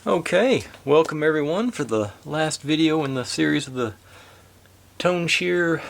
Okay, welcome everyone for the last video in the series of the Tonecheer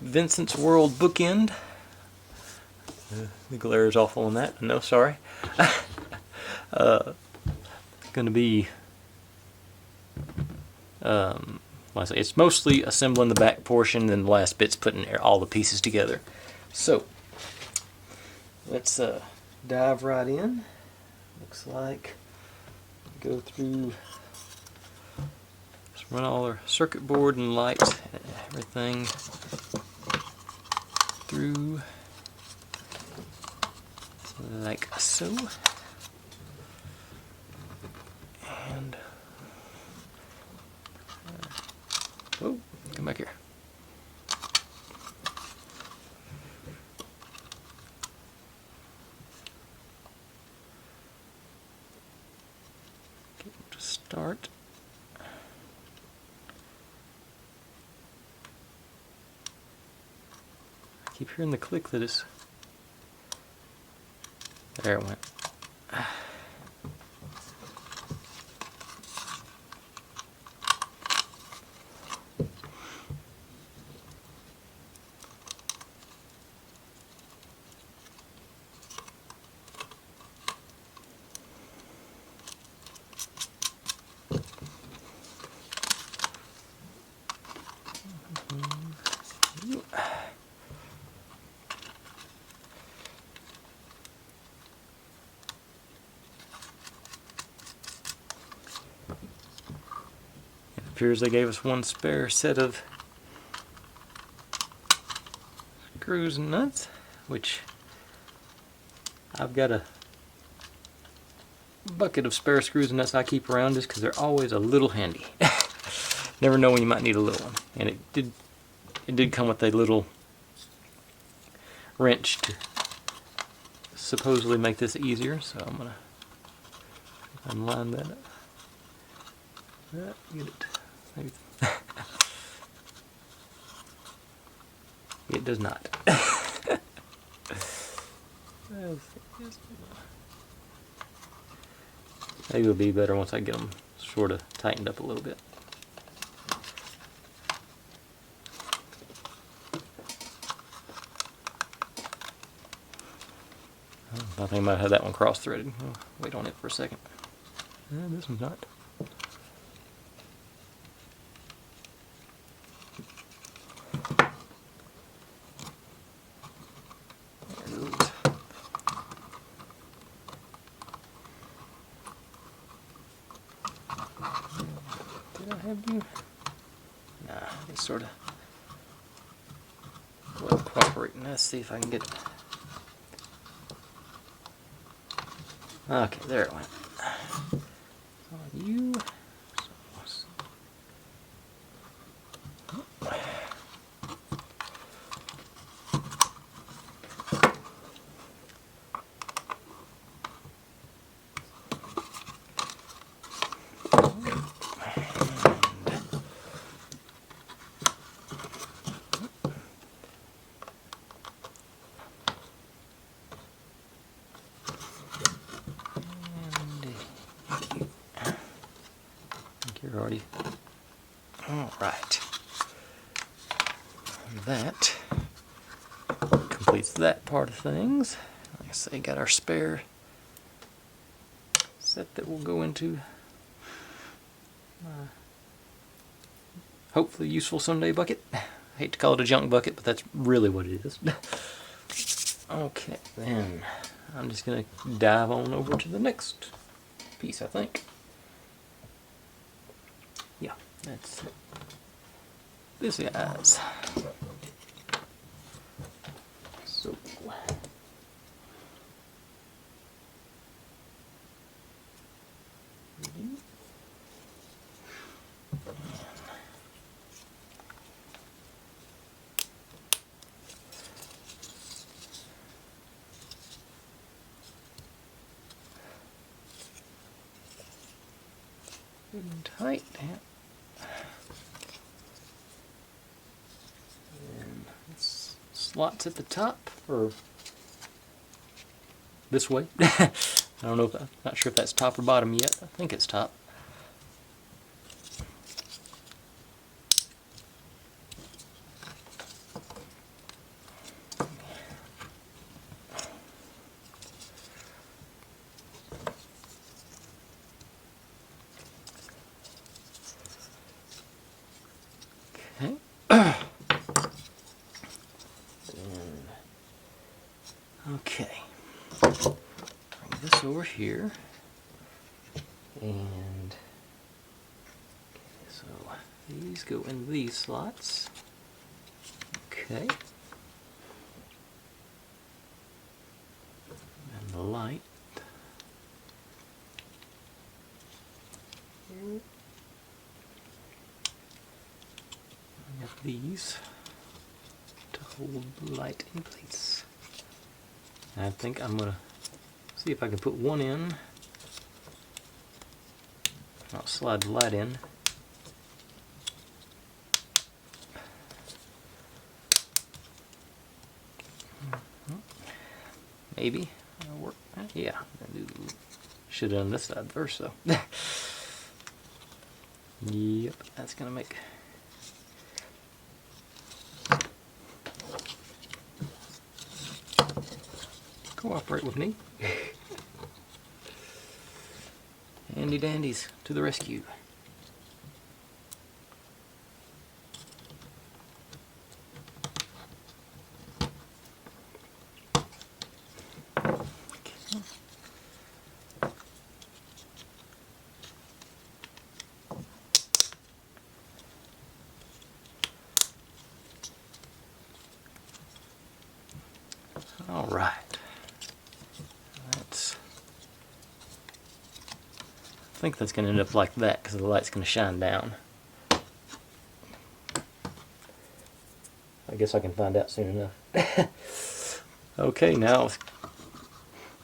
Vincent's World Bookend. The glare is awful on that. No, sorry. Going to be, it's mostly assembling the back portion, and the last bit's putting all the pieces together. So, let's dive right in. Looks like go through, just run all our circuit board and lights and everything through like so. And oh, come back here. To start. I keep hearing the click that is. There it went. It appears they gave us one spare set of screws and nuts, which I've got a bucket of spare screws and nuts I keep around just because they're always a little handy. Never know when you might need a little one. And it did come with a little wrench to supposedly make this easier, so I'm gonna unline that up. Get it. Maybe. It does not. Maybe it'll be better once I get them sort of tightened up a little bit. I think I might have that one cross-threaded. I'll wait on it for a second. This one's not. Did I have you? Nah, it's sort of well cooperating. Let's see if I can get it. Okay, there it went. On you. You're already alright. That completes that part of things. Like I say, got our spare set that will go into hopefully useful someday bucket. I hate to call it a junk bucket, but that's really what it is. Okay, then I'm just going to dive on over to the next piece, I think. Yeah, that's this guys. So good and tight. Yeah. And slots at the top, or this way. I don't know if, I'm not sure if that's top or bottom yet. I think it's top. Okay. Okay. Bring this over here. And okay, so these go in these slots. Okay. And the light. I have these to hold the light in place. I think I'm going to see if I can put one in. I'll slide the light in. Maybe that'll work. Yeah, should have done this side first though. Yep, that's gonna make. Cooperate with me. Handy dandies to the rescue. All right. I think that's going to end up like that because the light's going to shine down. I guess I can find out soon enough. Okay, now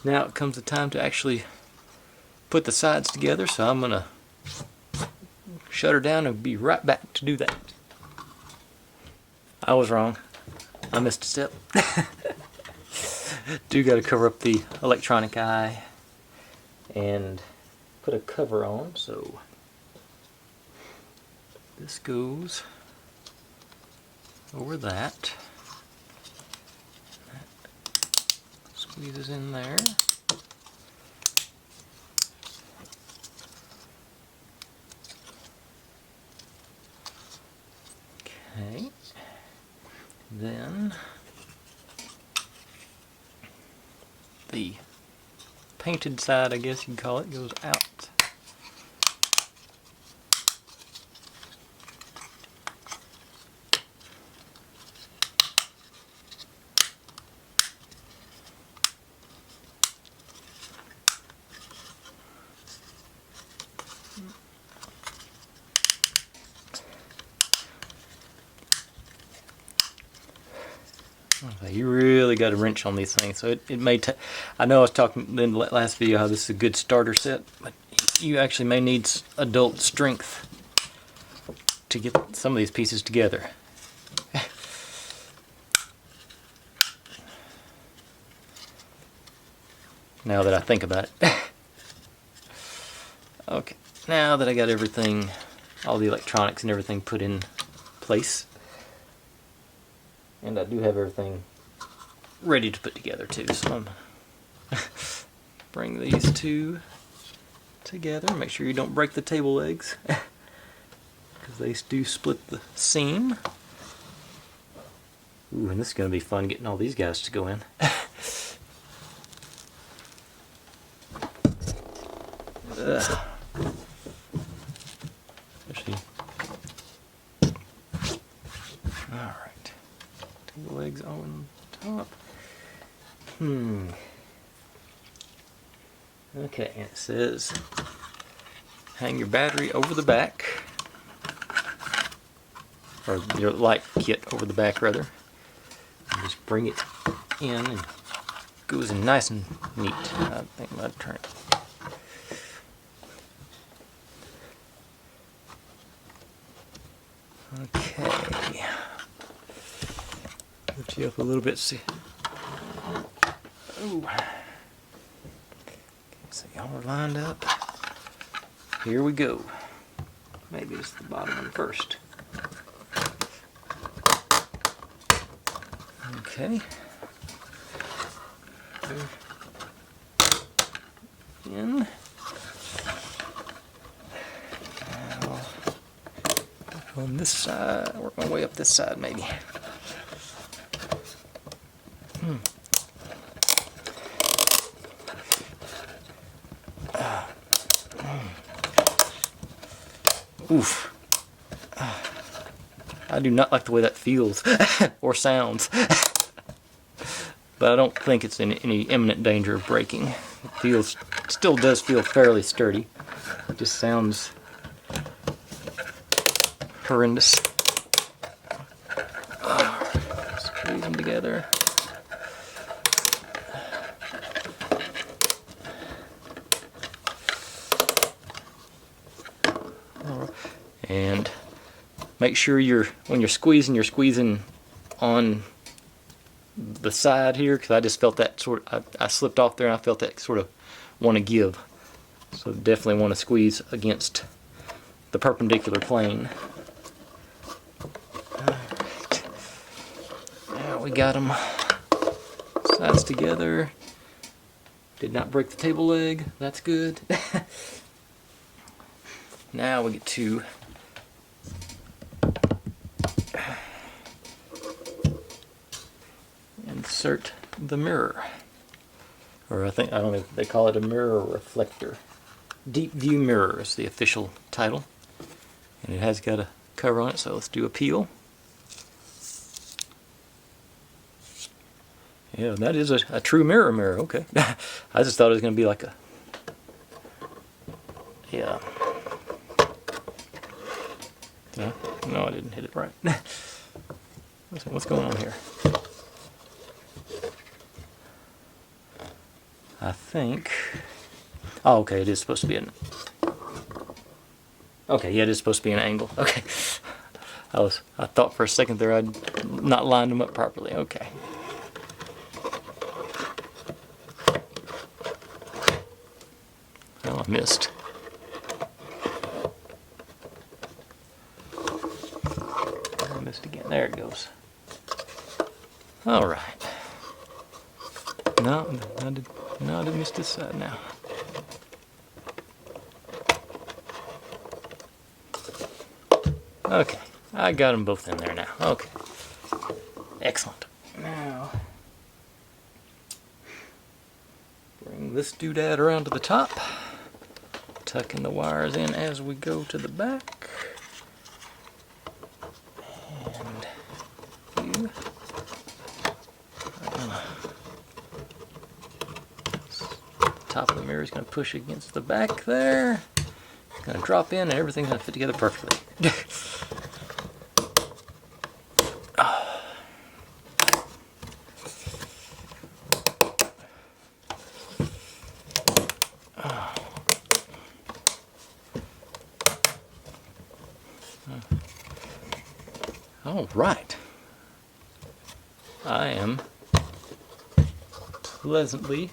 it comes the time to actually put the sides together, so I'm going to shut her down and be right back to do that. I was wrong. I missed a step. Do got to cover up the electronic eye and put a cover on, so this goes over that. That squeezes in there. Okay. Then the painted side, I guess you'd call it, goes out. Okay, you really got to wrench on these things. So it may take. I know I was talking in the last video how this is a good starter set, but you actually may need adult strength to get some of these pieces together. Now that I think about it. Okay, now that I got everything, all the electronics and everything put in place, and I do have everything ready to put together too, so I'm bring these two together. Make sure you don't break the table legs, because they do split the seam. Ooh, and this is going to be fun getting all these guys to go in. Especially. Alright. Table legs on top. Okay, and it says hang your battery over the back, or your light kit over the back rather, and just bring it in and it goes in nice and neat. I think I'm going to turn it. Okay, lift you up a little bit, see. Oh. Y'all are lined up. Here we go. Maybe it's the bottom one first. Okay. In. Now, on this side, work my way up this side maybe. Oof. I do not like the way that feels or sounds. But I don't think it's in any imminent danger of breaking. It still does feel fairly sturdy. It just sounds horrendous. Squeeze them together. And make sure when you're squeezing on the side here, because I just felt that I slipped off there and I felt that sort of want to give. So definitely want to squeeze against the perpendicular plane. Alright. Now we got them sides together. Did not break the table leg. That's good. Now we get to insert the mirror, or I don't know if they call it a mirror reflector. Deep view mirror is the official title, and it has got a cover on it. So let's do a peel. Yeah, that is a true mirror. Okay. I just thought it was going to be like a no, I didn't hit it right. What's going on here? I think. Oh, okay. It is supposed to be an. Okay, yeah, it is supposed to be an angle. Okay. I thought for a second there I'd not lined them up properly. Okay. Well, I missed. I missed again. There it goes. All right. No, I did miss this side now. Okay, I got them both in there now. Okay, excellent. Now, bring this doodad around to the top. Tucking the wires in as we go to the back. And you. Top of the mirror is going to push against the back there. It's going to drop in and everything's going to fit together perfectly. All right. I am pleasantly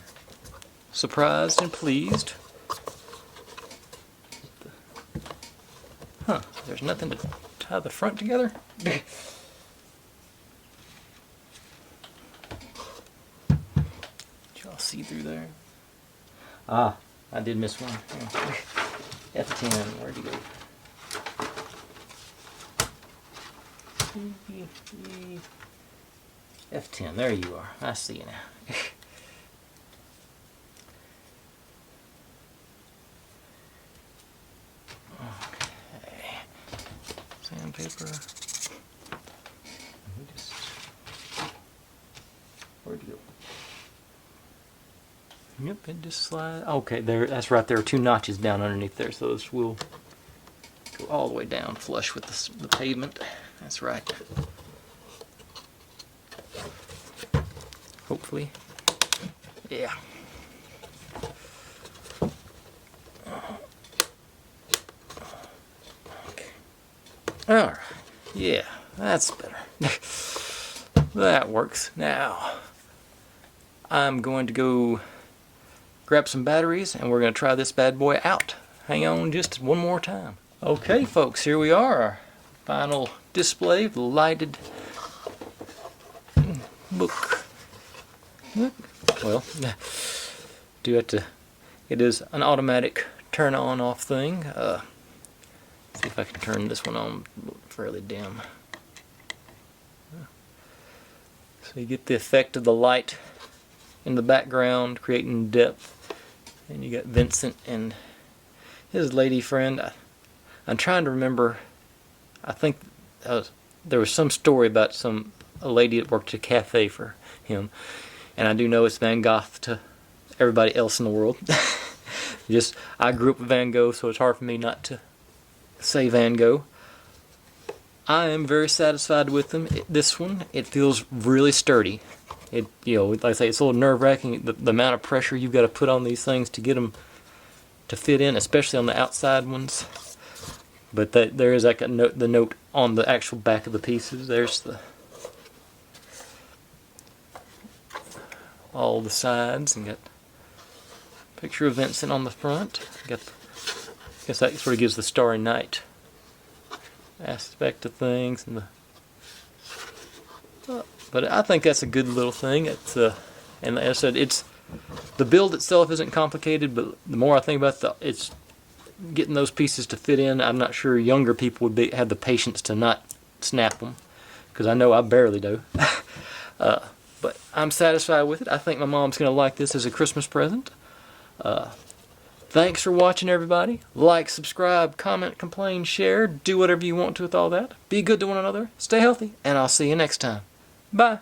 surprised and pleased. Huh, there's nothing to tie the front together? Did y'all see through there? Ah, I did miss one. F10, where'd you go? F10, there you are. I see you now. Okay. Sandpaper. Where'd you go? Yep, it just slides. Okay, there. That's right. There are two notches down underneath there, so this will go all the way down, flush with the pavement. That's right. Hopefully. Yeah. Okay. Alright. Yeah, that's better. That works. Now, I'm going to go grab some batteries, and we're going to try this bad boy out. Hang on just one more time. Okay, folks, here we are. Our final display of the lighted book. Well, do have to. It is an automatic turn on off thing. See if I can turn this one on fairly dim. So you get the effect of the light in the background, creating depth. And you got Vincent and his lady friend. I'm trying to remember. I think there was some story about a lady that worked at a cafe for him, and I do know it's Van Gogh to everybody else in the world. I grew up with Van Gogh, so it's hard for me not to say Van Gogh. I am very satisfied with them. This one, it feels really sturdy. Like I say, it's a little nerve-wracking, the amount of pressure you've got to put on these things to get them to fit in, especially on the outside ones. But there is like the note on the actual back of the pieces. There's all the sides, and got a picture of Vincent on the front. I guess that sort of gives the Starry Night aspect of things, but I think that's a good little thing. And as I said, the build itself isn't complicated, but the more I think about it's getting those pieces to fit in. I'm not sure younger people would have the patience to not snap them, because I know I barely do. But I'm satisfied with it. I think my mom's going to like this as a Christmas present. Thanks for watching, everybody. Like, subscribe, comment, complain, share. Do whatever you want to with all that. Be good to one another. Stay healthy, and I'll see you next time. Bye.